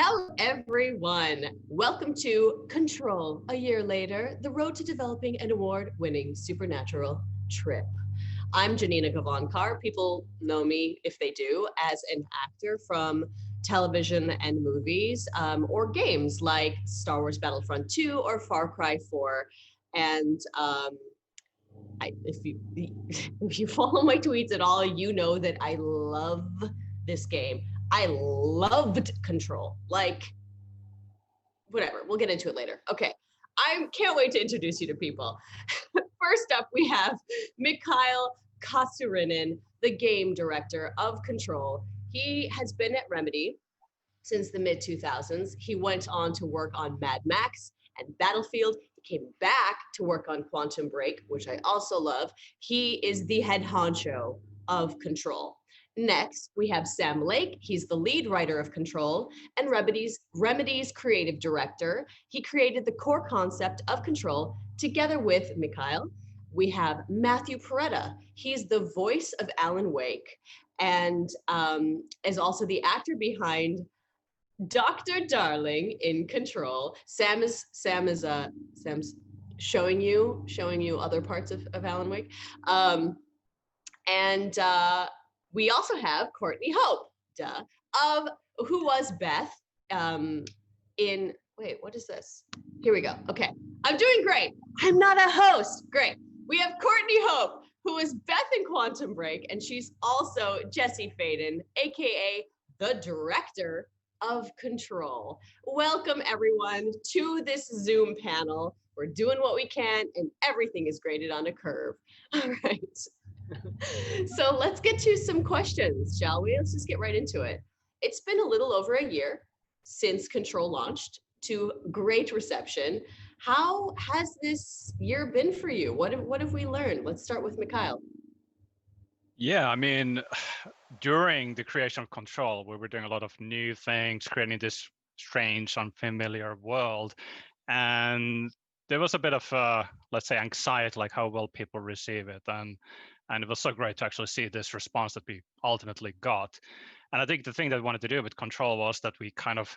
Hello, everyone. Welcome to Control. A year later, the road to developing an award-winning supernatural trip. I'm Janina Gavankar. People know me, if they do, as an actor from television and movies, or games like Star Wars Battlefront 2 or Far Cry 4. And if you if you follow my tweets at all, you know that I love this game. I loved Control. Like, whatever, we'll get into it later. Okay, I can't wait to introduce you to people. First up, we have Mikael Kasurinen, the game director of Control. He has been at Remedy since the mid 2000s. He went on to work on Mad Max and Battlefield. He came back to work on Quantum Break, which I also love. He is the head honcho of Control. Next, we have Sam Lake. He's the lead writer of Control and Remedy's creative director. He created the core concept of Control together with Mikael. We have Matthew Porretta. He's the voice of Alan Wake and is also the actor behind Dr. Darling in Control. Sam's showing you other parts of Alan Wake. We also have Courtney Hope, who was Beth in, wait, what is this? Here we go. Okay, I'm doing great. I'm not a host. Great. We have Courtney Hope, who is Beth in Quantum Break, and she's also Jesse Faden, AKA the director of Control. Welcome everyone to this Zoom panel. We're doing what we can and everything is graded on a curve. All right. So let's get to some questions, shall we? Let's just get right into it. It's been a little over a year since Control launched, to great reception. How has this year been for you? What have we learned? Let's start with Mikael. Yeah, I mean, during the creation of Control, we were doing a lot of new things, creating this strange, unfamiliar world. And there was a bit of, let's say, anxiety, like how will people receive it? And it was so great to actually see this response that we ultimately got. And I think the thing that we wanted to do with Control was that we kind of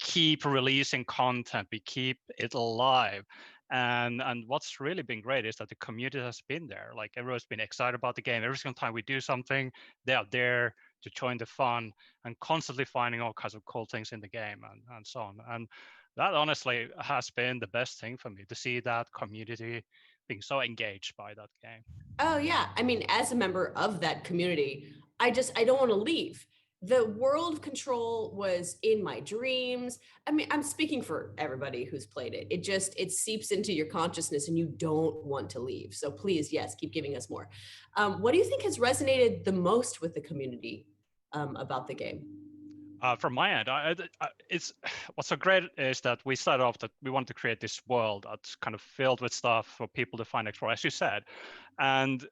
keep releasing content, we keep it alive. And what's really been great is that the community has been there. Like everyone's been excited about the game. Every single time we do something, they are there to join the fun and constantly finding all kinds of cool things in the game and so on. And that honestly has been the best thing for me, to see that community being so engaged by that game. Oh yeah, I mean, as a member of that community, I don't want to leave. The world of Control was in my dreams. I mean, I'm speaking for everybody who's played it. It seeps into your consciousness and you don't want to leave. So please, yes, keep giving us more. What do you think has resonated the most with the community about the game? From my end, it's what's so great is that we started off that we wanted to create this world that's kind of filled with stuff for people to find, explore, as you said, and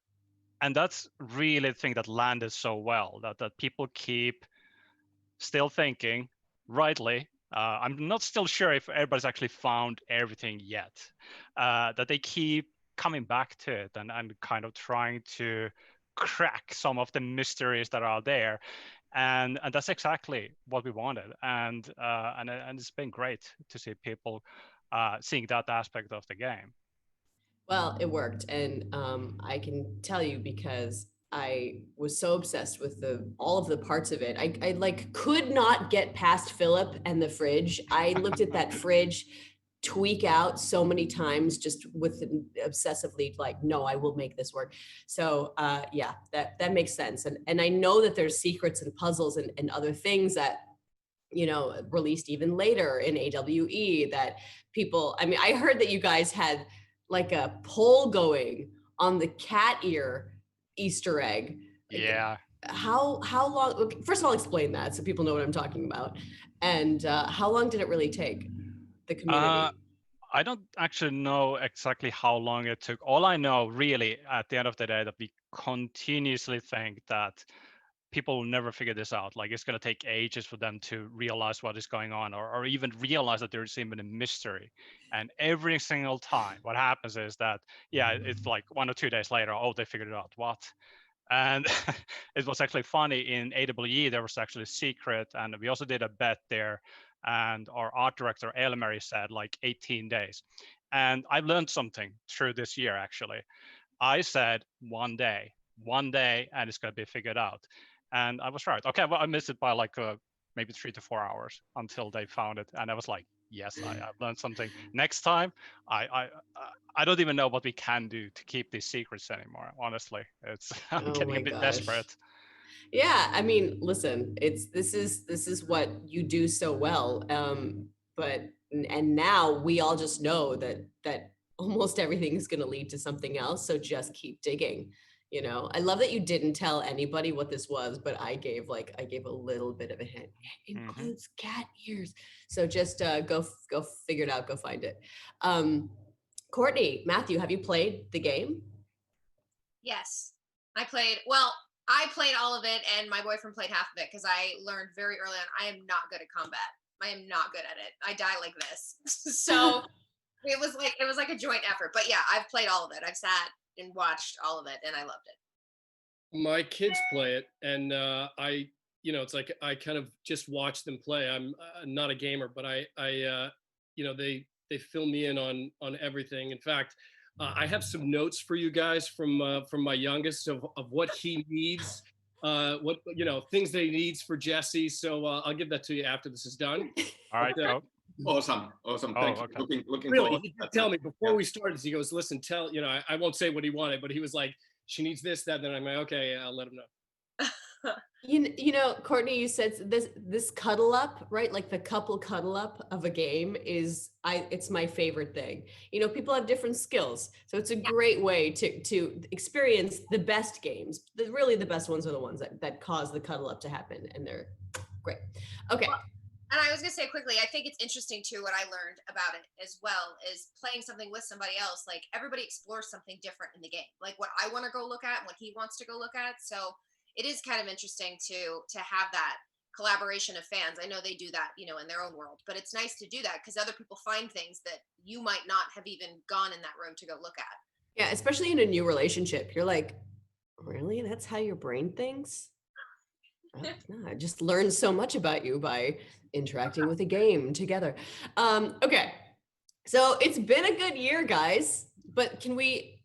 that's really the thing that landed so well. That people keep still thinking, rightly. I'm not still sure if everybody's actually found everything yet. That they keep coming back to it and kind of trying to crack some of the mysteries that are there. And that's exactly what we wanted, and it's been great to see people seeing that aspect of the game. Well, it worked, and I can tell you because I was so obsessed with all of the parts of it. I like could not get past Philip and the fridge. I looked at that fridge tweak out so many times, just with obsessively like, no, I will make this work. So yeah, that makes sense. And I know that there's secrets and puzzles and other things that, you know, released even later in AWE that people, I mean, I heard that you guys had like a poll going on the cat ear Easter egg. Yeah. How long, first of all, explain that so people know what I'm talking about. And how long did it really take the community? I don't actually know exactly how long it took. All I know really at the end of the day that we continuously think that people will never figure this out. Like it's going to take ages for them to realize what is going on, or even realize that there's even a mystery. And every single time what happens is that, yeah, it's like 1 or 2 days later, oh, they figured it out. What? And it was actually funny, in AWE, there was actually a secret, and we also did a bet there. And our art director, Elmeri, said like 18 days. And I've learned something through this year, actually. I said 1 day, and it's going to be figured out. And I was right. Okay, well, I missed it by like maybe 3 to 4 hours until they found it. And I was like, yes, I've learned something. Next time, I don't even know what we can do to keep these secrets anymore. Honestly, it's I'm Oh getting my a bit gosh. desperate. Yeah, I mean, listen, this is what you do so well. But and now we all just know that almost everything is going to lead to something else. So just keep digging. You know, I love that you didn't tell anybody what this was, but I gave a little bit of a hint. It includes cat ears. So just go figure it out. Go find it. Courtney, Matthew, have you played the game? Yes, I played all of it, and my boyfriend played half of it because I learned very early on I am not good at combat. I am not good at it. I die like this. So it was like a joint effort. But yeah, I've played all of it. I've sat and watched all of it, and I loved it. My kids play it, and it's like I kind of just watch them play. I'm not a gamer, but they fill me in on everything. In fact, I have some notes for you guys from my youngest of what he needs, what things that he needs for Jesse. So I'll give that to you after this is done. All right, go. Awesome. Thank you. Okay. Looking Really, forward he to did that. tell me before we started. He goes, "Listen, I won't say what he wanted, but he was like, she needs this, that." Then I'm like, okay, I'll let him know. You know, Courtney, you said this cuddle up, right? Like the couple cuddle up of a game it's my favorite thing. You know, people have different skills, so it's a great way to experience the best games. Really, the best ones are the ones that cause the cuddle up to happen, and they're great. Okay. Well, and I was gonna say quickly, I think it's interesting too. What I learned about it as well is playing something with somebody else. Like everybody explores something different in the game. Like what I want to go look at and what he wants to go look at. So it is kind of interesting to have that collaboration of fans. I know they do that, in their own world, but it's nice to do that because other people find things that you might not have even gone in that room to go look at. Yeah, especially in a new relationship, you're like, really? That's how your brain thinks? No, I just learned so much about you by interacting with a game together. Okay, so it's been a good year, guys. But can we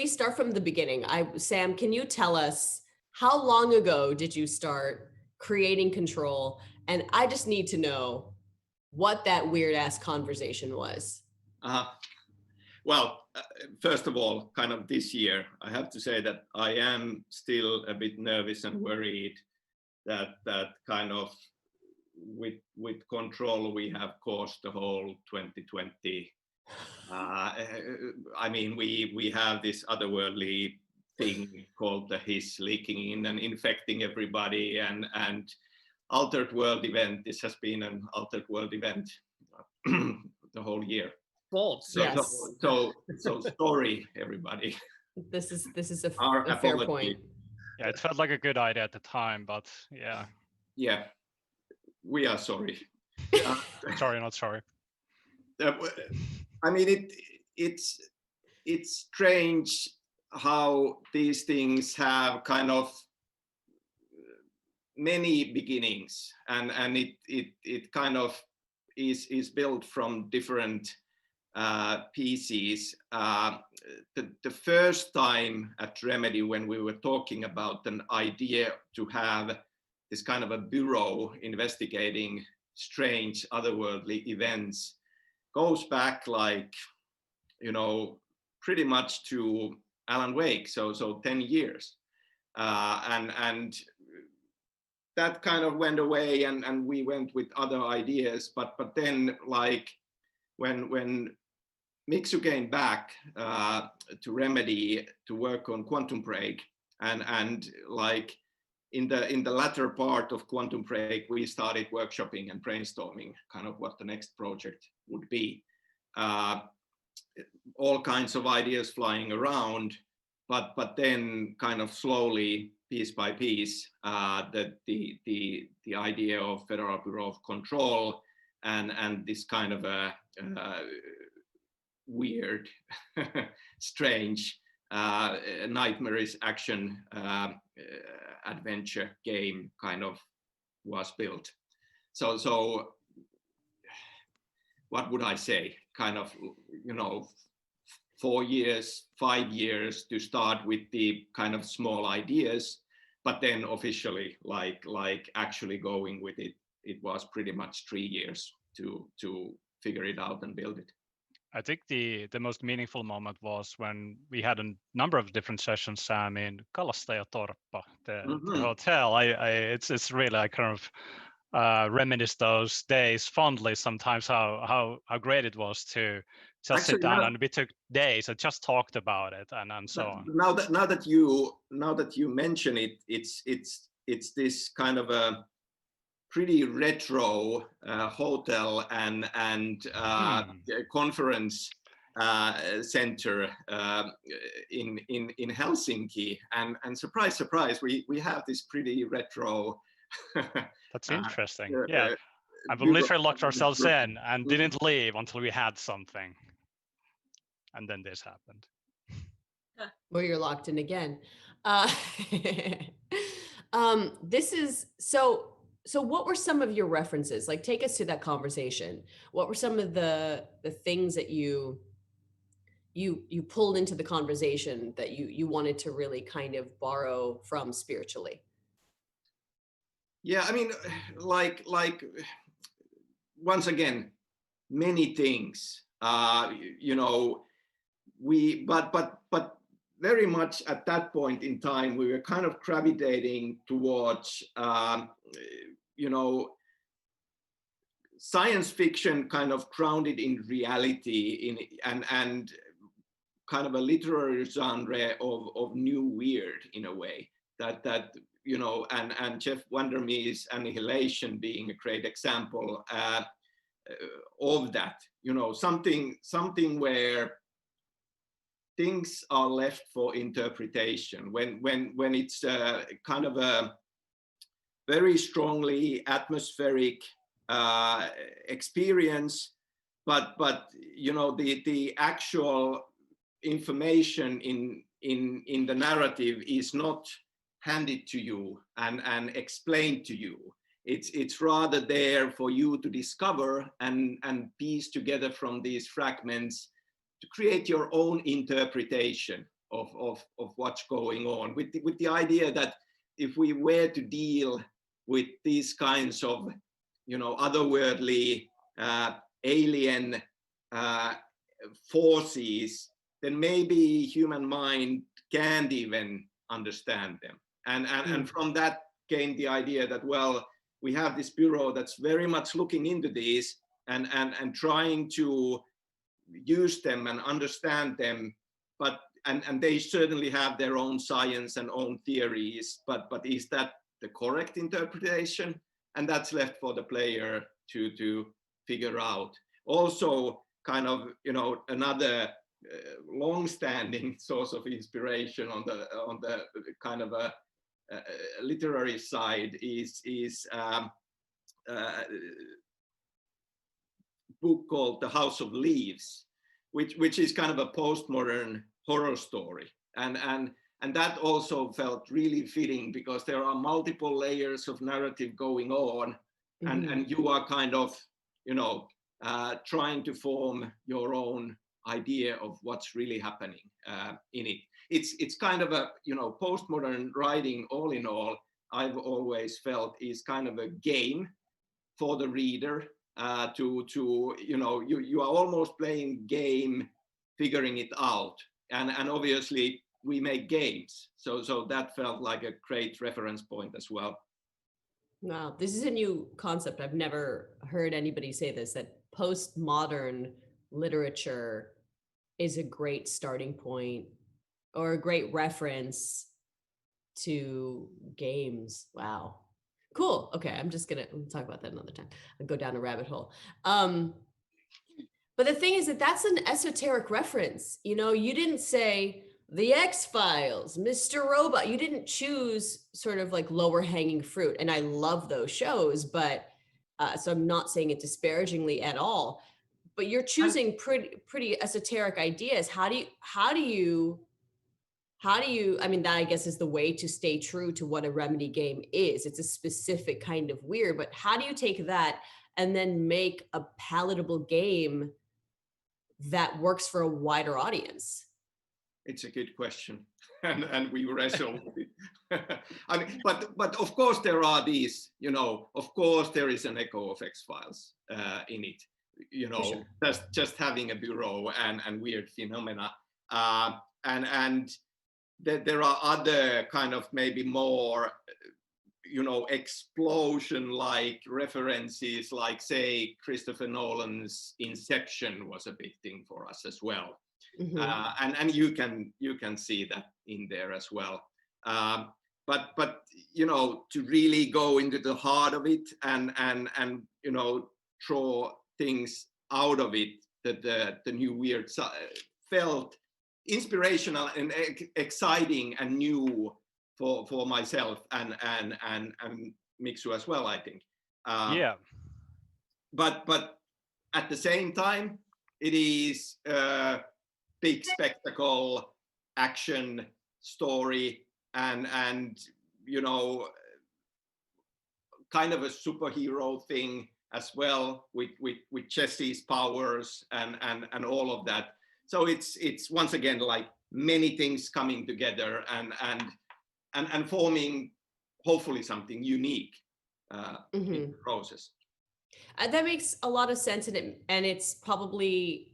start from the beginning? Sam, can you tell us how long ago did you start creating Control? And I just need to know what that weird ass conversation was. Well, first of all, kind of this year, I have to say that I am still a bit nervous and worried that kind of with Control we have caused the whole 2020. I mean, we have this otherworldly thing called the hiss leaking in and infecting everybody, and altered world event. This has been an altered world event the whole year. False. So, Yes. so sorry, everybody. This is a Our fair apology. point. Yeah, it felt like a good idea at the time, but yeah. Yeah, we are sorry. Sorry, not sorry. I mean, it's strange how these things have kind of many beginnings, and it kind of is built from different pieces. The first time at Remedy, when we were talking about an idea to have this kind of a bureau investigating strange otherworldly events, goes back like, pretty much to Alan Wake, so 10 years. And that kind of went away, and we went with other ideas. But then, like, when Mixu came back to Remedy to work on Quantum Break, and like in the latter part of Quantum Break, we started workshopping and brainstorming kind of what the next project would be. All kinds of ideas flying around, but then kind of slowly, piece by piece, the idea of Federal Bureau of Control and this kind of a weird, strange nightmarish action adventure game kind of was built. So what would I say? Kind of, 4 years, 5 years to start with the kind of small ideas, but then officially, like actually going with it, it was pretty much 3 years to figure it out and build it. I think the most meaningful moment was when we had a number of different sessions, Sam, in Kalastajatorppa, the hotel. It's really, I kind of reminisce those days fondly sometimes, how great it was to just Actually, sit down, and we took days and just talked about it and so on. Now that you mention it, it's this kind of a pretty retro hotel and conference center in Helsinki, and surprise, we have this pretty retro. That's interesting. Yeah, and we literally locked ourselves in and didn't leave until we had something, and then this happened. Well, you're locked in again. This is so. So what were some of your references? Like, take us to that conversation. What were some of the things that you pulled into the conversation that you wanted to really kind of borrow from spiritually? Yeah, I mean, like once again, many things. But very much at that point in time, we were kind of gravitating towards, science fiction kind of grounded in reality, and kind of a literary genre of new weird in a way. That and Jeff Vandermeer's Annihilation being a great example of that. Something where things are left for interpretation when it's kind of a very strongly atmospheric experience, but the actual information in the narrative is not handed to you and explained to you. It's rather there for you to discover and piece together from these fragments to create your own interpretation of what's going on, with the idea that if we were to deal with these kinds of otherworldly alien forces, then maybe human mind can't even understand them. And from that came the idea that, well, we have this bureau that's very much looking into these and trying to use them and understand them, but and they certainly have their own science and own theories, but is that the correct interpretation? And that's left for the player to figure out. Also, kind of another long-standing source of inspiration on the kind of a literary side is book called The House of Leaves, which is kind of a postmodern horror story, and that also felt really fitting because there are multiple layers of narrative going on, and you are kind of trying to form your own idea of what's really happening in it. It's kind of a postmodern writing, all in all, I've always felt is kind of a game for the reader. You are almost playing game, figuring it out, and obviously we make games, so that felt like a great reference point as well. Wow, this is a new concept. I've never heard anybody say this, that postmodern literature is a great starting point or a great reference to games. Wow. Cool. Okay, I'm gonna talk about that another time. I'll go down a rabbit hole. But the thing is that's an esoteric reference. You didn't say The X-Files, Mr. Robot. You didn't choose sort of like lower hanging fruit. And I love those shows, but so I'm not saying it disparagingly at all. But you're choosing pretty esoteric ideas. How do you how do you, I mean, that I guess is the way to stay true to what a Remedy game is. It's a specific kind of weird, but how do you take that and then make a palatable game that works for a wider audience? It's a good question, and we wrestle with it. I mean, but of course there are these, you know, of course there is an echo of X-Files in it, you know, sure. just having a bureau and weird phenomena, and there are other kind of maybe more, you know, explosion-like references, like say Christopher Nolan's Inception was a big thing for us as well. And you can see that in there as well. But you know, to really go into the heart of it and you know, draw things out of it, that the new weird felt inspirational and exciting and new for myself and Miksu as well, I think. Yeah. But at the same time, it is big spectacle, action, story, and you know, kind of a superhero thing as well, with Jesse's powers and all of that. So it's once again like many things coming together and forming hopefully something unique in the process. That makes a lot of sense, and it's probably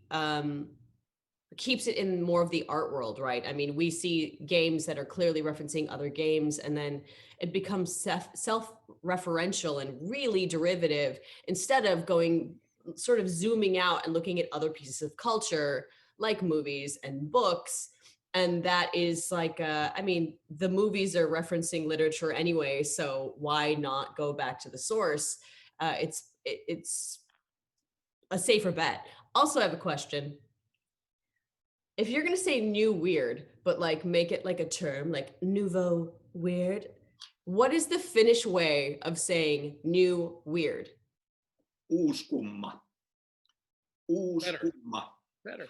keeps it in more of the art world, right? I mean, we see games that are clearly referencing other games, and then it becomes self-referential and really derivative, instead of going sort of zooming out and looking at other pieces of culture like movies and books. And that is like, I mean, the movies are referencing literature anyway, so why not go back to the source? It's a safer bet. Also, I have a question. If you're gonna say new weird, but like make it like a term, like nouveau weird, what is the Finnish way of saying new weird? Uuskumma. Uuskumma. Better.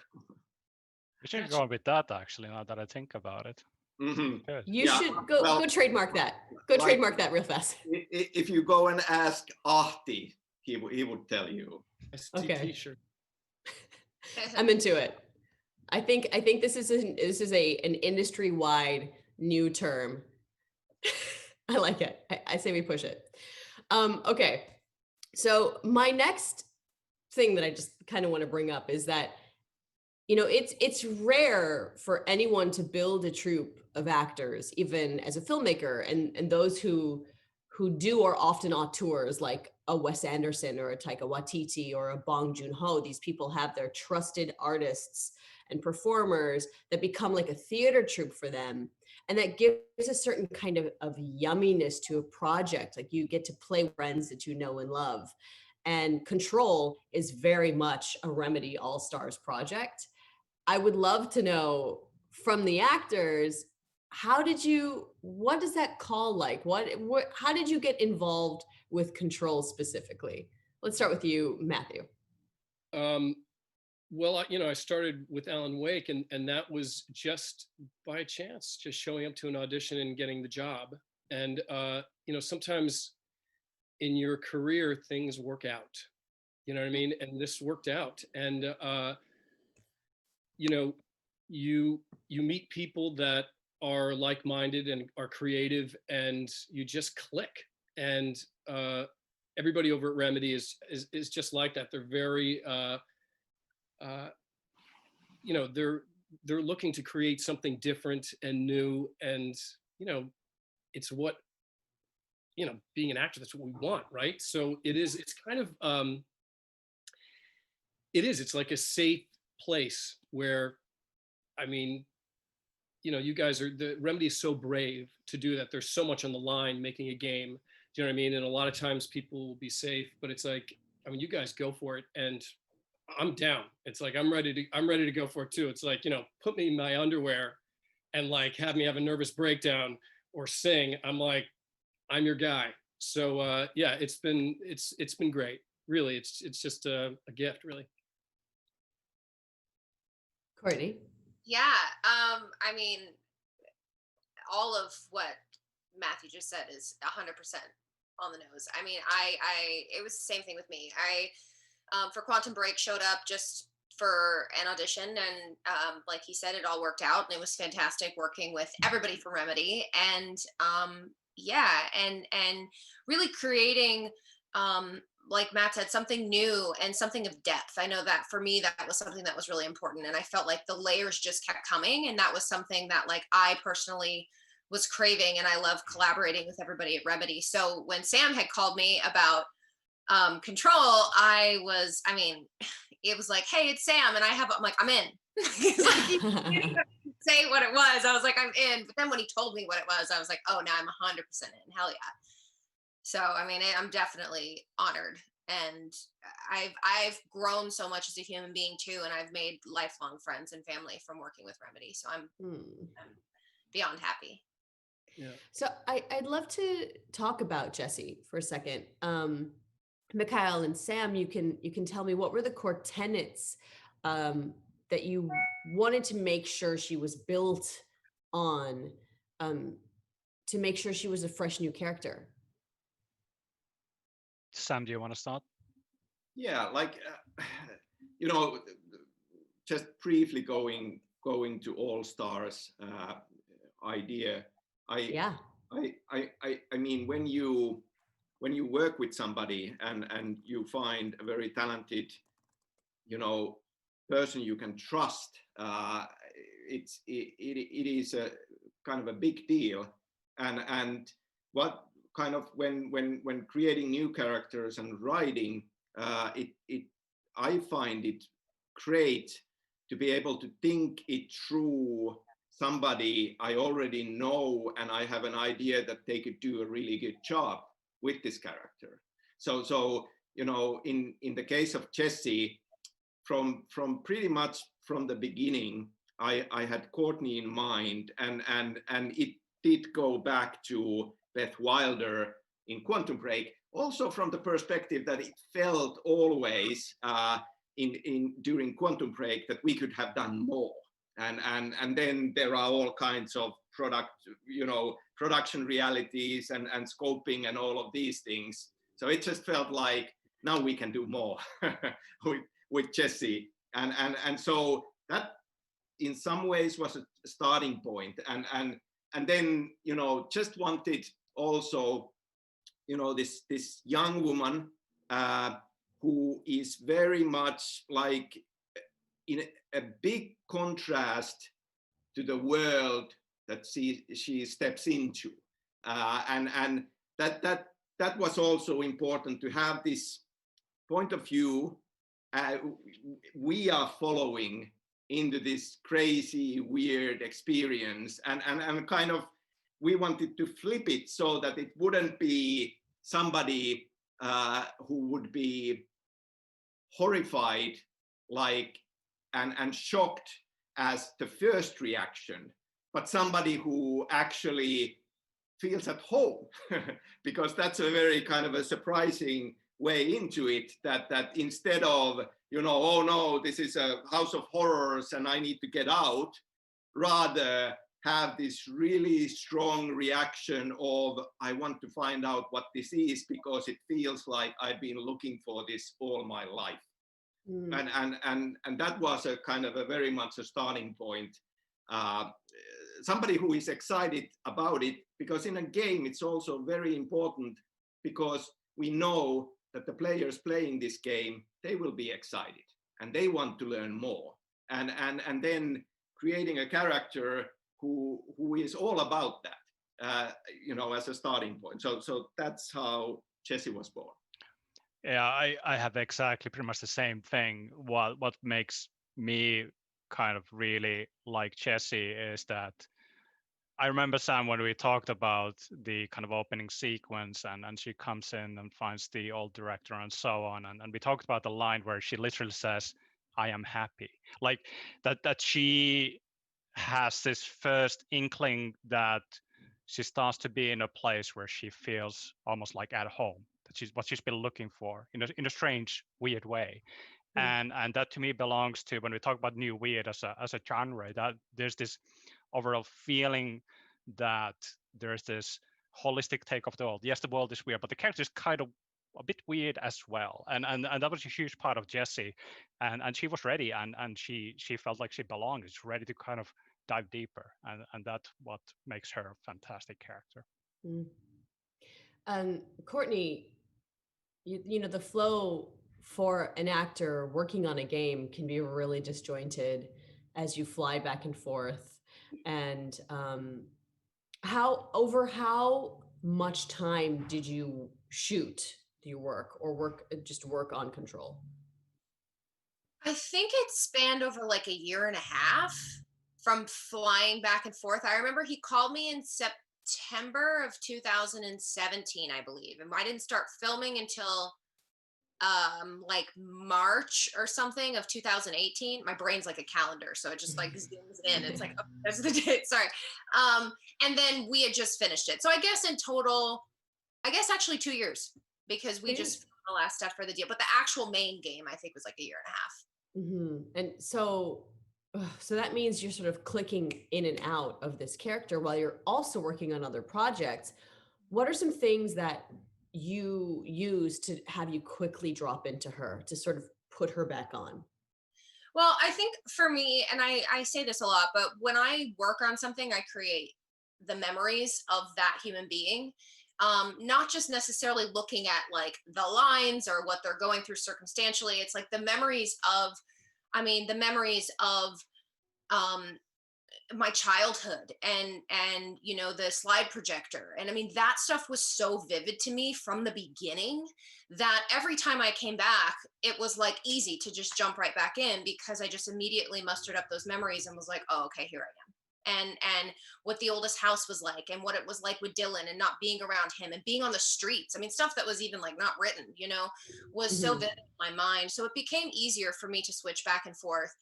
We should go with that actually, now that I think about it. Good. You should go trademark that. Go like, trademark that real fast. If you go and ask Ahti, he would tell you. Okay. T-shirt. I'm into it. I think this is an industry-wide new term. I like it. I say we push it. Okay. So my next thing that I just kind of want to bring up is that, you know, it's rare for anyone to build a troupe of actors, even as a filmmaker, and those who do are often auteurs, like a Wes Anderson or a Taika Waititi or a Bong Joon-ho. These people have their trusted artists and performers that become like a theater troupe for them. And that gives a certain kind of yumminess to a project. Like you get to play friends that you know and love. And Control is very much a Remedy All-Stars project. I would love to know from the actors, what does that call like? How did you get involved with Control specifically? Let's start with you, Matthew. Well, you know, I started with Alan Wake, and that was just by chance, just showing up to an audition and getting the job. And, you know, sometimes in your career, things work out, you know what I mean? And this worked out. And, you know, you meet people that are like-minded and are creative, and you just click. And everybody over at Remedy is just like that. They're very, you know, they're looking to create something different and new, and you know, it's what, you know, being an actor, that's what we want, right? So it's kind of it's like a safe place where, I mean, you know, you guys the Remedy is so brave to do that. There's so much on the line making a game, do you know what I mean? And a lot of times people will be safe, but it's like, I mean, you guys go for it, and I'm down. It's like, I'm ready to go for it too. It's like, you know, put me in my underwear and like have me have a nervous breakdown or sing. I'm like, I'm your guy. So yeah, it's been great. Really, it's just a gift, really. Courtney. Yeah, I mean, all of what Matthew just said is 100% on the nose. I mean, it was the same thing with me. For Quantum Break showed up just for an audition, and like he said, it all worked out, and it was fantastic working with everybody from Remedy, and and really creating, like Matt said, something new and something of depth. I know that for me, that was something that was really important, and I felt like the layers just kept coming, and that was something that like I personally was craving, and I love collaborating with everybody at Remedy. So when Sam had called me about Control, I mean, it was like, hey, it's Sam, and I'm like, I'm in. He's like, he didn't even say what it was. I was like, I'm in. But then when he told me what it was, I was like, oh, now I'm 100% in. Hell yeah. So, I mean, I'm definitely honored, and I've grown so much as a human being too, and I've made lifelong friends and family from working with Remedy. So I'm beyond happy. Yeah. So I'd love to talk about Jessie for a second. Mikael and Sam, you can tell me, what were the core tenets that you wanted to make sure she was built on, to make sure she was a fresh new character? Sam, do you want to start? Yeah, like you know, just briefly going to All Stars idea. I mean, when you work with somebody and you find a very talented, you know, person you can trust, it is a kind of a big deal. And what kind of when creating new characters and writing, I find it great to be able to think it through somebody I already know, and I have an idea that they could do a really good job with this character. So you know, in the case of Jessie, from pretty much from the beginning, I had Courtney in mind, and it did go back to Beth Wilder in Quantum Break, also from the perspective that it felt always in during Quantum Break that we could have done more. And then there are all kinds of production realities and scoping and all of these things. So it just felt like now we can do more with Jessie. And so that in some ways was a starting point. And then, you know, just wanted also, you know, this young woman who is very much like in a big contrast to the world that she steps into, and that was also important to have this point of view. We are following into this crazy, weird experience, and kind of we wanted to flip it so that it wouldn't be somebody who would be horrified, like and shocked as the first reaction, but somebody who actually feels at home, because that's a very kind of a surprising way into it, that instead of, you know, oh no, this is a house of horrors and I need to get out, rather have this really strong reaction of, I want to find out what this is, because it feels like I've been looking for this all my life. And that was a kind of a very much a starting point. Somebody who is excited about it, because in a game it's also very important, because we know that the players playing this game, they will be excited and they want to learn more. And then creating a character who is all about that, you know, as a starting point. So that's how Jessie was born. Yeah, I have exactly pretty much the same thing. What makes me kind of really like Jessie is that I remember, Sam, when we talked about the kind of opening sequence and she comes in and finds the old director and so on. And we talked about the line where she literally says, I am happy. Like that she has this first inkling that she starts to be in a place where she feels almost like at home, that she's what she's been looking for in a strange, weird way. And that to me belongs to, when we talk about new weird as a genre, that there's this overall feeling that there's this holistic take of the world. Yes, the world is weird, but the character is kind of a bit weird as well. And that was a huge part of Jessie. And she was ready, and she felt like she belonged. She's ready to kind of dive deeper. And that's what makes her a fantastic character. Courtney, you know, the flow for an actor working on a game can be really disjointed as you fly back and forth. And how much time did you shoot? Do you work on Control? I think it spanned over like a year and a half from flying back and forth. I remember he called me in September of 2017, I believe. And I didn't start filming until like March or something of 2018. My brain's like a calendar, so it just like zooms in. It's like, oh, that's the date. Sorry. And then we had just finished it. So I guess in total, actually 2 years, because we just filmed the last stuff for the deal. But the actual main game, I think, was like a year and a half. And so that means you're sort of clicking in and out of this character while you're also working on other projects. What are some things that you use to have you quickly drop into her, to sort of put her back on? Well, I think for me, and I say this a lot, but when I work on something, I create the memories of that human being. Not just necessarily looking at like the lines or what they're going through circumstantially. It's like the memories of my childhood and you know, the slide projector. And I mean, that stuff was so vivid to me from the beginning that every time I came back, it was like easy to just jump right back in, because I just immediately mustered up those memories and was like, oh, okay, here I am. And what the oldest house was like, and what it was like with Dylan, and not being around him, and being on the streets. I mean, stuff that was even like not written, you know, was so vivid in my mind. So it became easier for me to switch back and forth.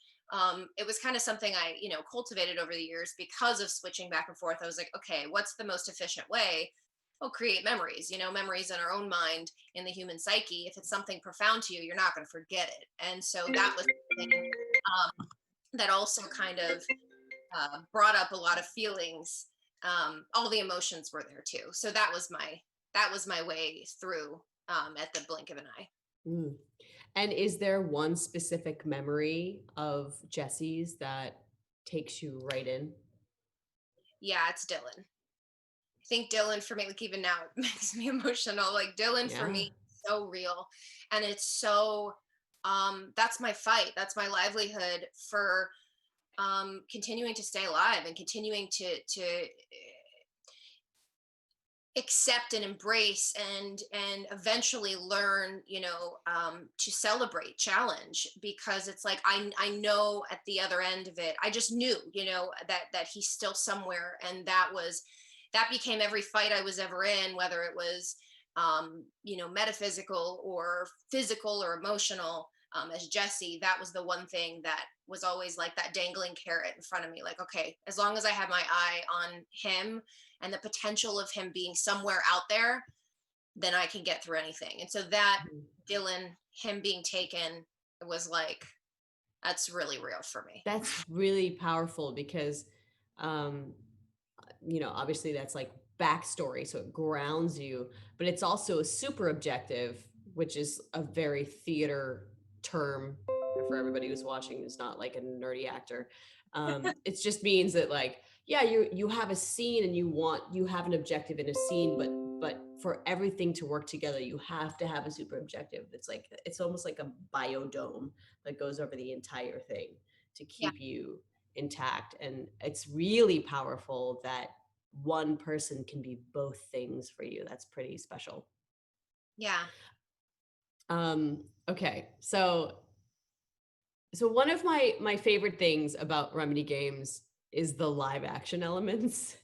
It was kind of something I, you know, cultivated over the years because of switching back and forth. I was like, okay, what's the most efficient way? Well, create memories, you know, memories in our own mind, in the human psyche. If it's something profound to you, you're not going to forget it. And so that was something that also kind of brought up a lot of feelings. All the emotions were there too. So that was my way through at the blink of an eye. And is there one specific memory of Jessie's that takes you right in? Yeah, it's Dylan. I think Dylan for me, like even now, it makes me emotional. Like Dylan for me, so real. And it's so, that's my fight. That's my livelihood for continuing to stay alive and continuing to accept and embrace and eventually learn, you know, to celebrate challenge, because it's like I know at the other end of it, I just knew, you know, that he's still somewhere. And that became every fight I was ever in, whether it was you know, metaphysical or physical or emotional. As Jessie, that was the one thing that was always like that dangling carrot in front of me. Like, okay, as long as I have my eye on him and the potential of him being somewhere out there, then I can get through anything. And so that Dylan, him being taken, was like, that's really real for me. That's really powerful because, you know, obviously that's like backstory, so it grounds you, but it's also super objective, which is a very theater term for everybody who's watching who's not like a nerdy actor. It just means that like, yeah, you have a scene and you have an objective in a scene, but for everything to work together, you have to have a super objective. It's almost like a biodome that goes over the entire thing to keep you intact. And it's really powerful that one person can be both things for you. That's pretty special. Yeah. Okay, so one of my favorite things about Remedy games is the live action elements.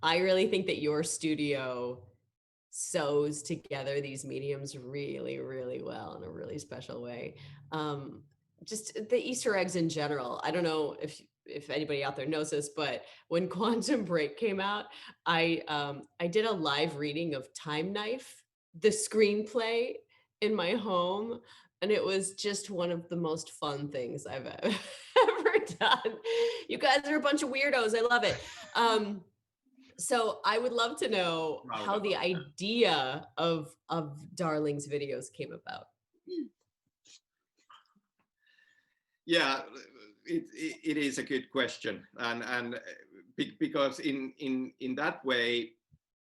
I really think that your studio sews together these mediums really, really well in a really special way. Just the Easter eggs in general. I don't know if anybody out there knows this, but when Quantum Break came out, I did a live reading of Time Knife, the screenplay, in my home, and it was just one of the most fun things I've ever done. You guys are a bunch of weirdos. I love it. So I would love to know Proud how the about that. idea of Darling's videos came about. Yeah, it is a good question, and because in that way,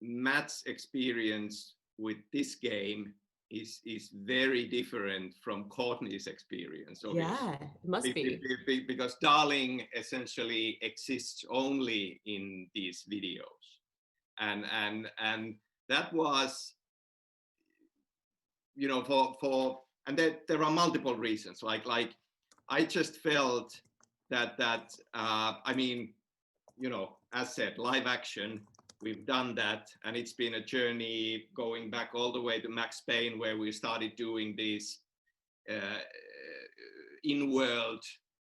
Matt's experience with this game is very different from Courtney's experience, obviously. Yeah, it must be. Because Darling essentially exists only in these videos, and that was, you know, for and there are multiple reasons. Like I just felt that I mean, you know, as said, live action. We've done that, and it's been a journey going back all the way to Max Payne, where we started doing these in-world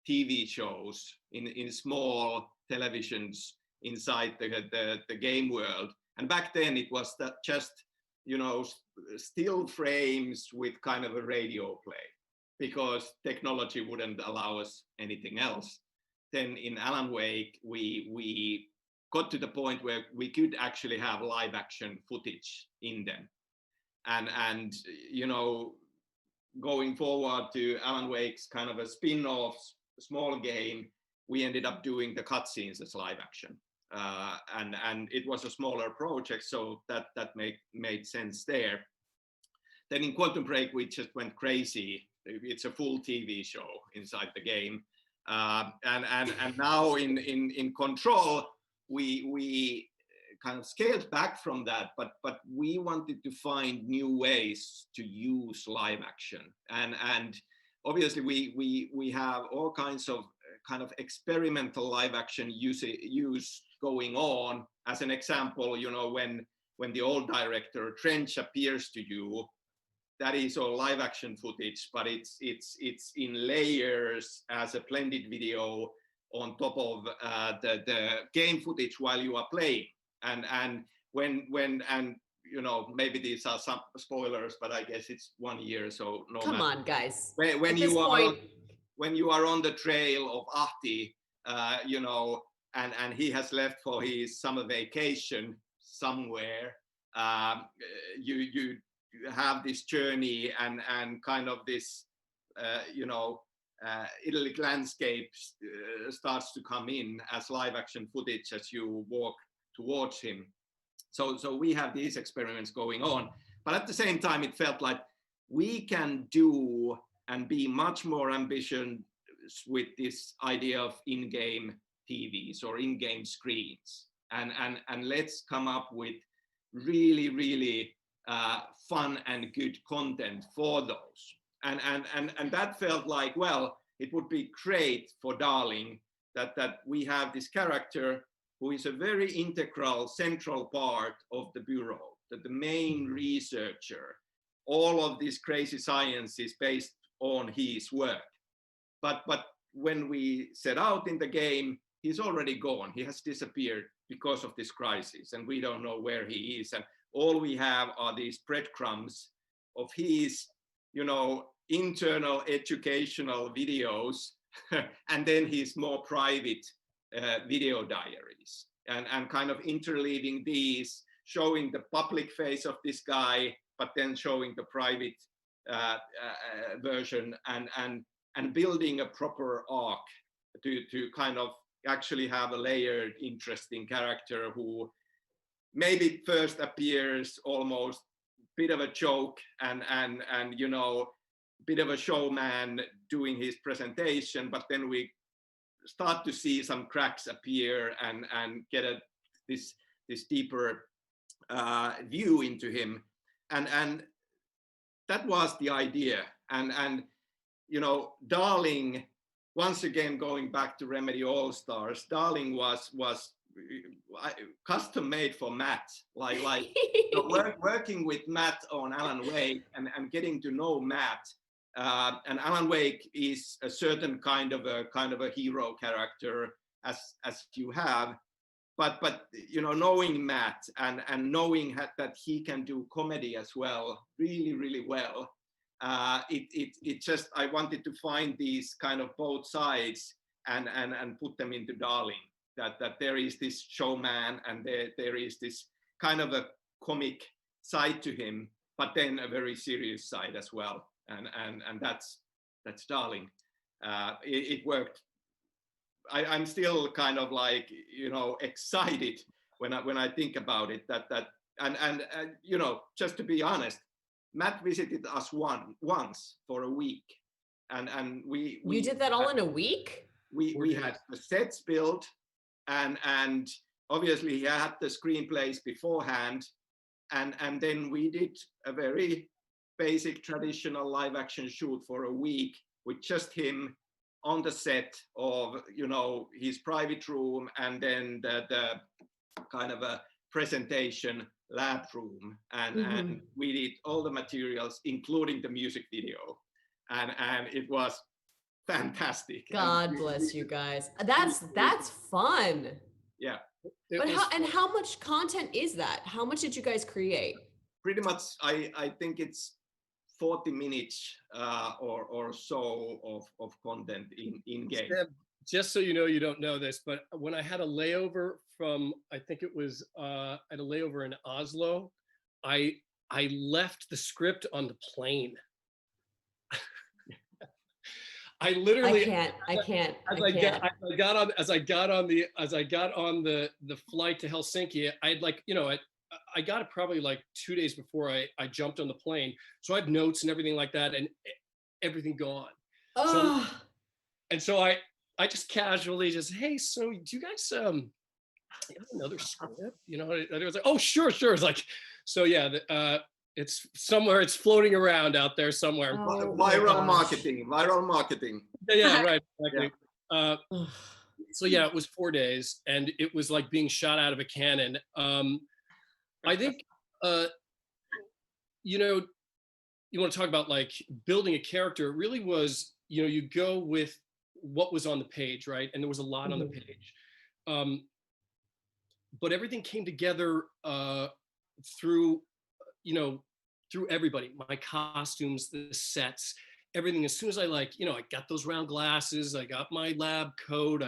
TV shows in small televisions inside the game world. And back then it was that just, you know, still frames with kind of a radio play, because technology wouldn't allow us anything else. Then in Alan Wake, we got to the point where we could actually have live action footage in them. And you know, going forward to Alan Wake's kind of a spin-off small game, we ended up doing the cutscenes as live action. And it was a smaller project, so that made sense there. Then in Quantum Break, we just went crazy. It's a full TV show inside the game. And now in Control, we kind of scaled back from that, but we wanted to find new ways to use live action. And obviously we have all kinds of kind of experimental live action use going on. As an example, you know, when the old director Trench appears to you, that is all live action footage, but it's in layers as a blended video on top of the game footage while you are playing. And when you know, maybe these are some spoilers, but I guess it's 1 year, so no Come matter. on, guys. When you are on the trail of Ahti, you know, and he has left for his summer vacation somewhere, you have this journey and kind of this, you know, idyllic landscape starts to come in as live action footage as you walk towards him. So we have these experiments going on, but at the same time, it felt like we can do and be much more ambitious with this idea of in-game TVs or in-game screens, and let's come up with really fun and good content for those. And that felt like, well, it would be great for Darling that we have this character who is a very integral, central part of the bureau, that the main researcher. All of this crazy science is based on his work. But when we set out in the game, he's already gone. He has disappeared because of this crisis, and we don't know where he is. And all we have are these breadcrumbs of his, you know, internal educational videos, and then his more private video diaries, and kind of interleaving these, showing the public face of this guy, but then showing the private version, and building a proper arc to kind of actually have a layered, interesting character who maybe first appears almost bit of a joke and you know, bit of a showman doing his presentation, but then we start to see some cracks appear and get this deeper view into him, and that was the idea. And you know, Darling, once again going back to Remedy All Stars, Darling was custom made for Matt, like working with Matt on Alan Wake and getting to know Matt. And Alan Wake is a certain kind of a hero character as you have, but you know, knowing Matt and knowing that he can do comedy as well, really well. It just, I wanted to find these kind of both sides and put them into Darling. that there is this showman and there is this kind of a comic side to him, but then a very serious side as well. And that's Darling. It worked. I'm still kind of like, you know, excited when I think about it, and you know, just to be honest, Matt visited us once for a week, and we You did that all in a week? We had the sets built, and obviously he had the screenplays beforehand, and then we did a very basic traditional live action shoot for a week with just him on the set of, you know, his private room, and then the kind of a presentation lab room, and we did all the materials, including the music video, and it was fantastic. God bless you guys. That's fun. Yeah. But how much content is that? How much did you guys create? Pretty much, I think it's 40 minutes or so of content in game. Just so you know, you don't know this, but when I had a layover from, I think it was, I had a layover in Oslo, I left the script on the plane. I literally, I can't. As I got on the flight to Helsinki, I had like, you know, I got it probably like 2 days before I jumped on the plane. So I had notes and everything like that, and everything gone. Oh. So I just casually just, hey, so do you guys you have another script? You know, and it was like, oh, sure. It's like, so yeah, it's somewhere, it's floating around out there somewhere. Oh, viral marketing. Yeah, right, exactly. Yeah. So yeah, it was 4 days, and it was like being shot out of a cannon. I think, you know, you want to talk about like building a character. It really was, you know, you go with what was on the page, right? And there was a lot on the page. But everything came together through, you know, through everybody, my costumes, the sets, everything. As soon as I like, you know, I got those round glasses, I got my lab coat,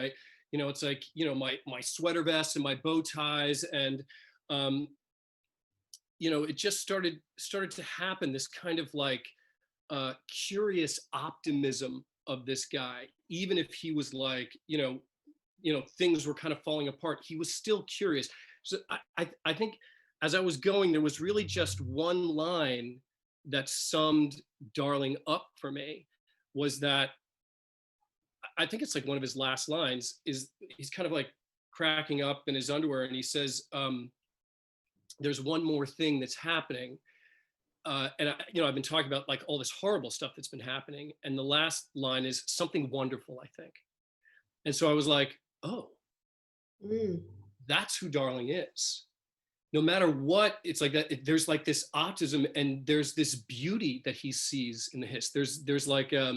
you know, it's like, you know, my sweater vest and my bow ties, and you know, it just started to happen, this kind of like curious optimism of this guy. Even if he was like, you know, things were kind of falling apart, he was still curious. So I think as I was going, there was really just one line that summed Darling up for me, was that, I think it's like one of his last lines, is he's kind of like cracking up in his underwear, and he says, there's one more thing that's happening. And you know, I've been talking about like all this horrible stuff that's been happening, and the last line is something wonderful, I think. And so I was like, oh, that's who Darling is. No matter what, it's like that. There's like this optimism, and there's this beauty that he sees in the hiss. There's like, I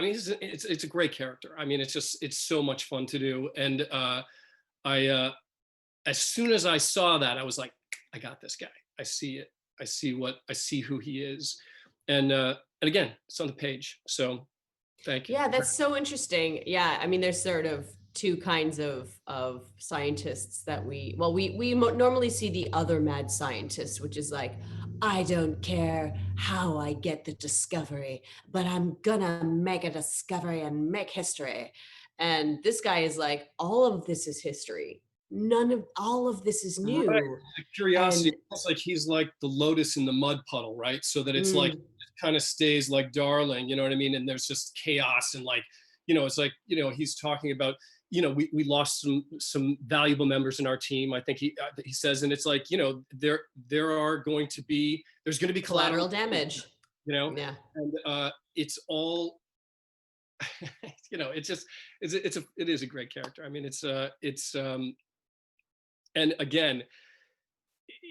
mean, it's a great character. I mean, it's so much fun to do. And as soon as I saw that, I was like, I got this guy. I see it. I see who he is. And again, it's on the page. So thank you. Yeah, that's so interesting. Yeah, I mean, there's sort of two kinds of scientists that we normally see the other mad scientist, which is like, I don't care how I get the discovery, but I'm gonna make a discovery and make history. And this guy is like, all of this is history. All of this is new. Right. The curiosity, it's like he's like the lotus in the mud puddle, right? So that it's like, it kind of stays like Darling, you know what I mean? And there's just chaos, and like, you know, it's like, you know, he's talking about, you know, we lost some valuable members in our team, I think he says, and it's like, you know, there's going to be collateral damage, you know? Yeah. And it's all, you know, it is a great character. I mean, and again,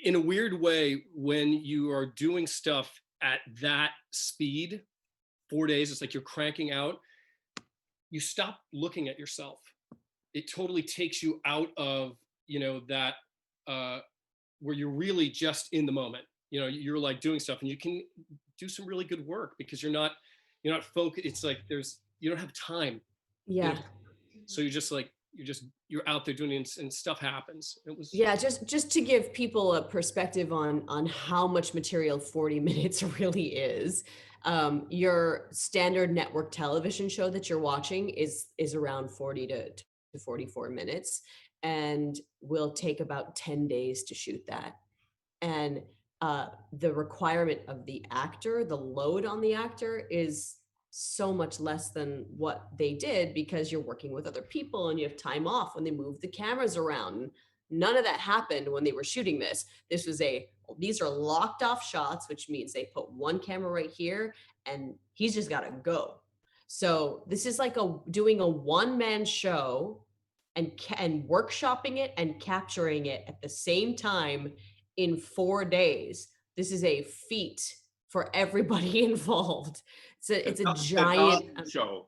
in a weird way, when you are doing stuff at that speed, 4 days, it's like you're cranking out, you stop looking at yourself. It totally takes you out of, you know, that, where you're really just in the moment. You know, you're like doing stuff, and you can do some really good work because you're not focused. It's like you don't have time. Yeah. You know? So you're just like you're out there doing it and stuff happens. It was just to give people a perspective on how much material 40 minutes really is. Your standard network television show that you're watching is around 40 to 44 minutes, and will take about 10 days to shoot that. And the requirement of the actor, the load on the actor is so much less than what they did, because you're working with other people and you have time off when they move the cameras around. None of that happened when they were shooting this. These are locked off shots, which means they put one camera right here and he's just got to go. So this is like doing a one-man show and workshopping it and capturing it at the same time in 4 days. This is a feat for everybody involved. It's a giant the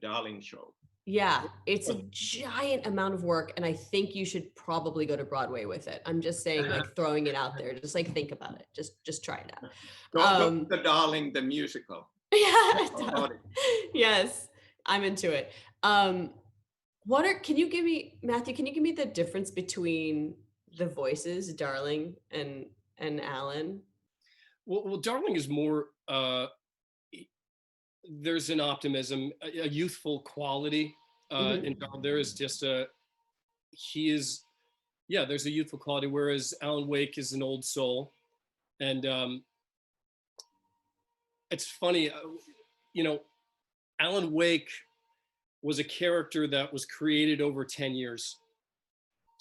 Darling Show. Yeah, it's a giant amount of work, and I think you should probably go to Broadway with it. I'm just saying, like, throwing it out there. Just like think about it. Just try it out. Go the Darling the musical. Yeah. Yes, I'm into it. Can you give me, Matthew? Can you give me the difference between the voices, Darling and Alan? Well, Darling is more. There's an optimism, a youthful quality. And there is just there's a youthful quality, whereas Alan Wake is an old soul. And it's funny, Alan Wake was a character that was created over 10 years.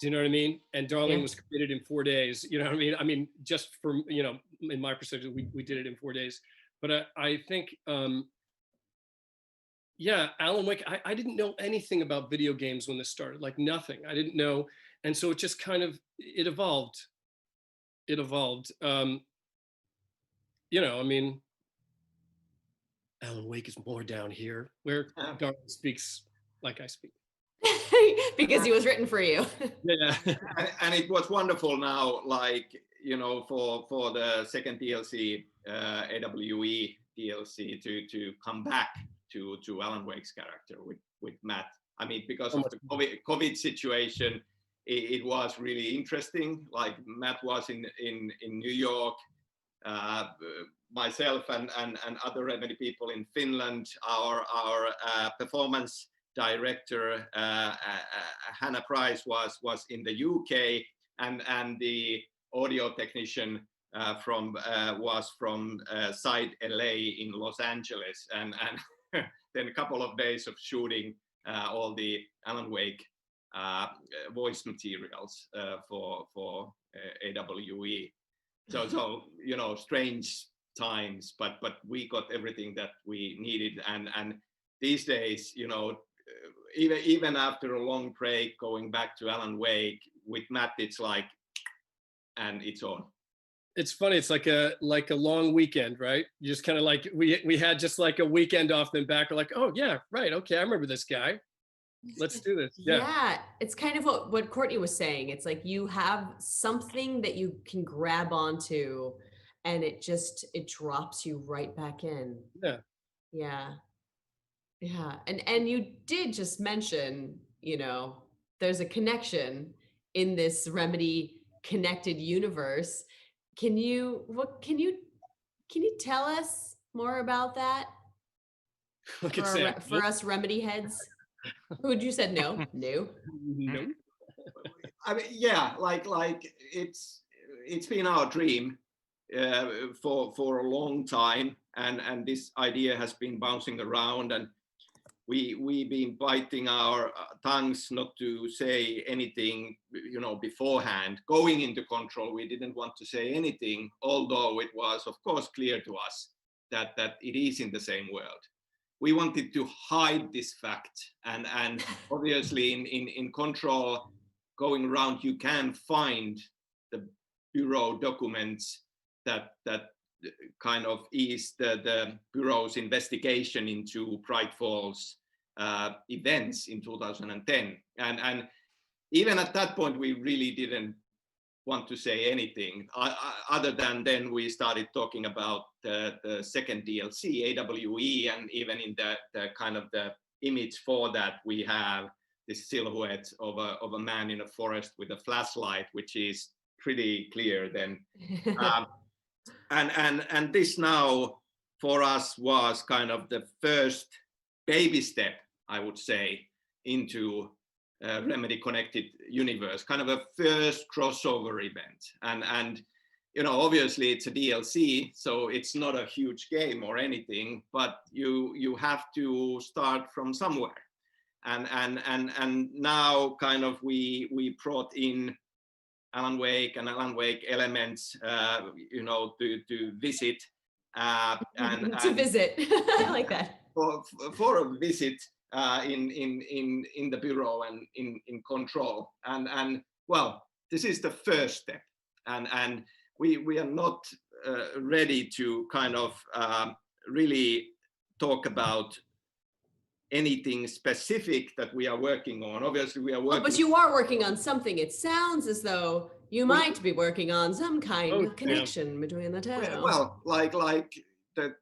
Do you know what I mean? And Darling was created in 4 days. You know what I mean? I mean, just from, in my perspective, we did it in 4 days. But I think, Alan Wake, I didn't know anything about video games when this started, like nothing. I didn't know. And so it just kind of, it evolved. I mean, Alan Wake is more down here, where Darling speaks like I speak. Because he was written for you. Yeah. And it was wonderful now, like, for the second DLC, AWE DLC, to come back to Alan Wake's character with Matt. I mean, because of the COVID situation, it was really interesting. Like, Matt was in New York, myself and other Remedy people in Finland, our performance director Hannah Price was in the UK, and the audio technician was from Side LA in Los Angeles, and then a couple of days of shooting all the Alan Wake voice materials for AWE. So strange times, but we got everything that we needed, and these days, even after a long break, going back to Alan Wake with Matt, it's like, and it's on. It's funny. It's like a long weekend, right? You just kind of like, we had just like a weekend off, then back. We're like, oh yeah, right. Okay. I remember this guy. Let's do this. Yeah. It's kind of what Courtney was saying. It's like you have something that you can grab onto, and it drops you right back in. Yeah. And you did just mention, there's a connection in this Remedy connected universe. Can you tell us more about that? For us Remedy heads? Who'd you said no? No. I mean, yeah, like it's been our dream for a long time, and this idea has been bouncing around, and we've been biting our tongues not to say anything, beforehand. Going into Control, we didn't want to say anything, although it was, of course, clear to us that it is in the same world. We wanted to hide this fact, and obviously in Control, going around, you can find the bureau documents that kind of ease the bureau's investigation into Bright Falls events in 2010, and even at that point we really didn't want to say anything other than then we started talking about the second DLC, AWE, and even in the kind of the image for that we have this silhouette of a man in a forest with a flashlight, which is pretty clear then. And this now for us was kind of the first baby step, I would say, into Remedy Connected Universe, kind of a first crossover event. And you know, obviously it's a DLC, so it's not a huge game or anything, but you have to start from somewhere. And now kind of we brought in Alan Wake and Alan Wake elements, you know, to visit. To visit, I like that. For a visit in the bureau and in control. And well, this is the first step. And we are not ready to kind of really talk about anything specific that we are working on. Obviously, we are working. Oh, but you are working on something. It sounds as though you might be working on some kind of connection between the two. Well, like the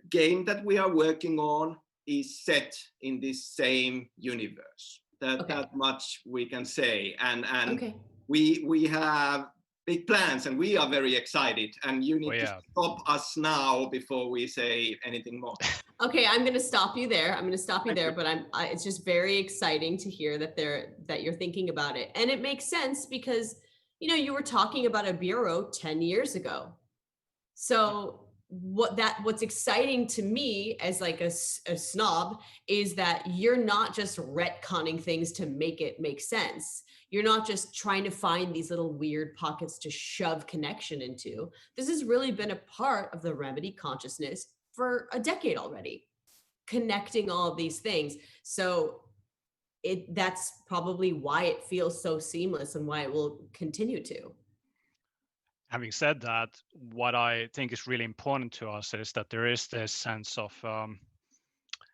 game that we are working on is set in this same universe. That much we can say. And we have big plans, and we are very excited. And you need to stop us now before we say anything more. Okay, I'm going to stop you there. But it's just very exciting to hear that you're thinking about it. And it makes sense because, you know, you were talking about a bureau 10 years ago. So what's exciting to me as like a snob is that you're not just retconning things to make it make sense. You're not just trying to find these little weird pockets to shove connection into. This has really been a part of the Remedy consciousness for a decade already, connecting all of these things. So that's probably why it feels so seamless and why it will continue to. Having said that, what I think is really important to us is that there is this sense of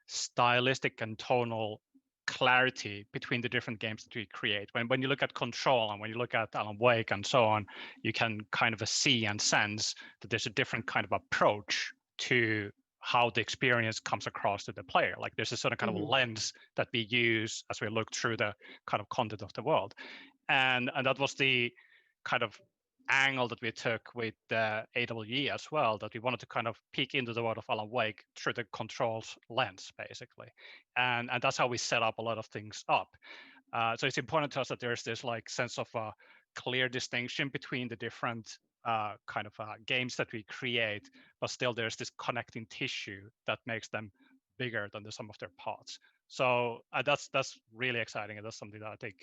stylistic and tonal clarity between the different games that we create. When you look at Control and when you look at Alan Wake and so on, you can kind of see and sense that there's a different kind of approach to how the experience comes across to the player. Like there's a certain kind of lens that we use as we look through the kind of content of the world. And that was the kind of angle that we took with AWE as well, that we wanted to kind of peek into the world of Alan Wake through the Controls lens, basically. And that's how we set up a lot of things up. So it's important to us that there's this like sense of a clear distinction between the different kind of games that we create, but still there's this connecting tissue that makes them bigger than the sum of their parts. So that's really exciting, and that's something that I think,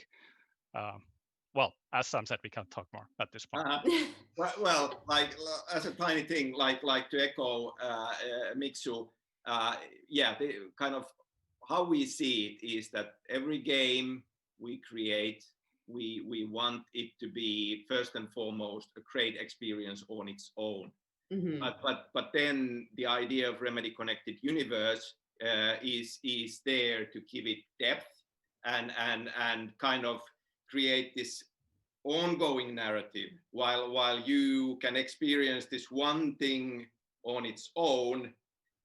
well, as Sam said, we can't talk more at this point. Well, like as a tiny thing, like to echo Miksu, the kind of how we see it is that every game we create, we want it to be first and foremost a great experience on its own. But then the idea of Remedy Connected Universe is there to give it depth and kind of create this ongoing narrative. While you can experience this one thing on its own,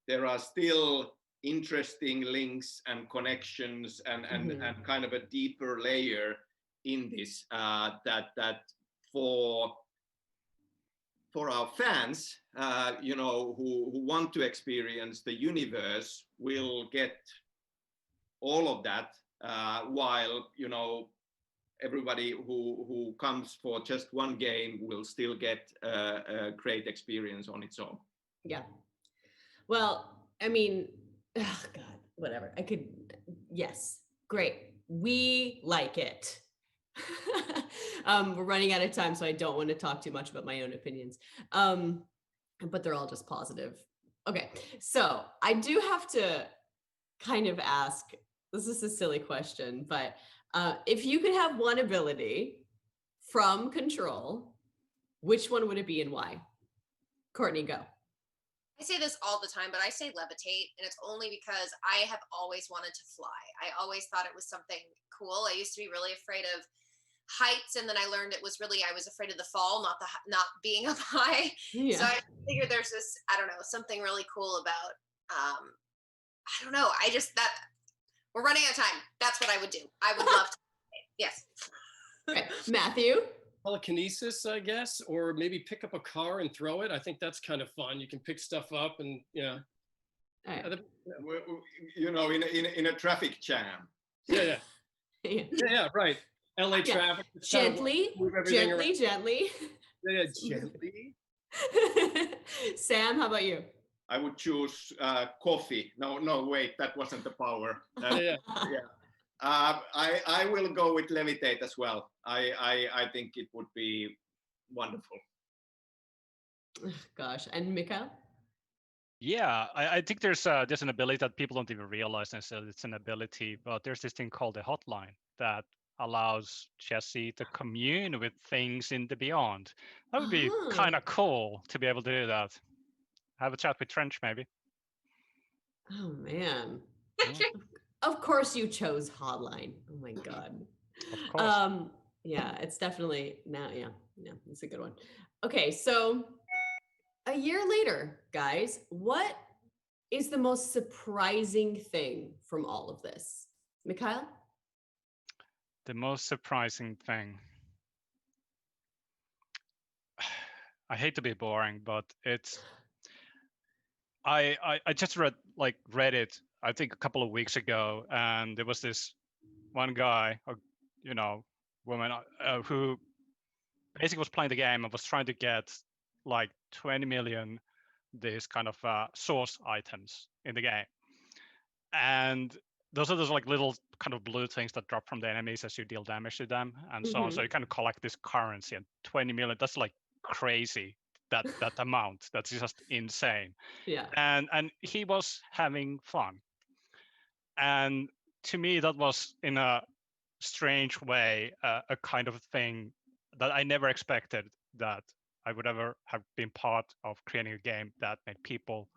there are still interesting links and connections and kind of a deeper layer in this that for our fans, you know, who want to experience the universe will get all of that, while, you know, everybody who comes for just one game will still get a great experience on its own. Yeah. Well, I mean, oh God, whatever. Yes, great. We like it. We're running out of time, so I don't want to talk too much about my own opinions. But they're all just positive. Okay, so I do have to kind of ask, this is a silly question, but if you could have one ability from Control, which one would it be and why? Courtney, go. I say this all the time, but I say levitate, and it's only because I have always wanted to fly. I always thought it was something cool. I used to be really afraid of heights, and then I learned I was afraid of the fall, not being up high. Yeah. So I figured there's this, I don't know, something really cool about, I don't know. We're running out of time. That's what I would do. I would love to. Yes. Okay, Matthew. Telekinesis, I guess, or maybe pick up a car and throw it. I think that's kind of fun. You can pick stuff up and All right. You know, in a traffic jam. Yeah, right. LA traffic. Gently. Gently. Sam, how about you? I would choose coffee. No, wait, that wasn't the power. Yeah. I will go with levitate as well. I think it would be wonderful. Gosh, and Mikael? Yeah, I think there's an ability that people don't even realize necessarily it's an ability, but there's this thing called the hotline that allows Jesse to commune with things in the beyond. That would be kind of cool to be able to do that. Have a chat with Trench, maybe. Oh man. Of course you chose hotline. Oh my God. Of course. Yeah, it's definitely now. Yeah, it's a good one. Okay, so a year later, guys, what is the most surprising thing from all of this? Mikael? The most surprising thing. I hate to be boring, but it's. I just read it, I think a couple of weeks ago, and there was this one guy, or woman, who basically was playing the game and was trying to get like 20 million these kind of source items in the game, and those are those like little kind of blue things that drop from the enemies as you deal damage to them, and so on. So you kind of collect this currency, and 20 million, that's like crazy. That amount, that's just insane. Yeah. And he was having fun, and to me that was in a strange way a kind of thing that I never expected that I would ever have been part of creating a game that made people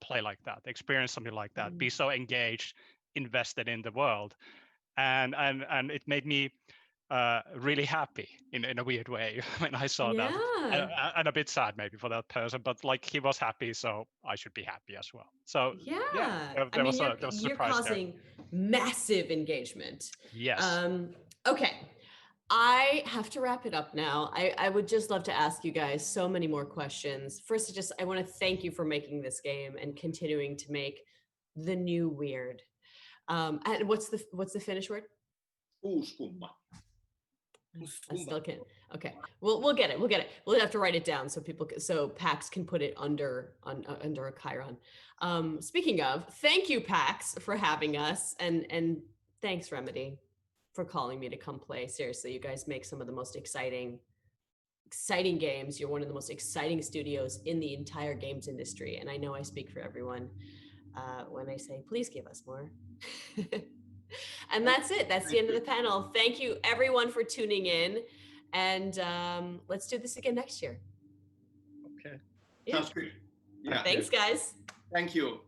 play like that, experience something like that, be so engaged, invested in the world, and it made me really happy in a weird way when I saw that, and a bit sad maybe for that person, but like he was happy, so I should be happy as well. So there was a you're surprise causing there. Massive engagement. Yes. Okay, I have to wrap it up now. I would just love to ask you guys so many more questions. First, I want to thank you for making this game and continuing to make the new weird. And what's the Finnish word? Uuskumma. I still can't. Okay, we'll get it. We'll have to write it down so PAX can put it under a Chiron. Speaking of, thank you PAX for having us, and thanks Remedy for calling me to come play. Seriously, you guys make some of the most exciting games. You're one of the most exciting studios in the entire games industry, and I know I speak for everyone when I say please give us more. And that's it. That's the end of the panel. Thank you everyone for tuning in, and let's do this again next year. Okay. Sounds good. Yeah. Thanks guys. Thank you.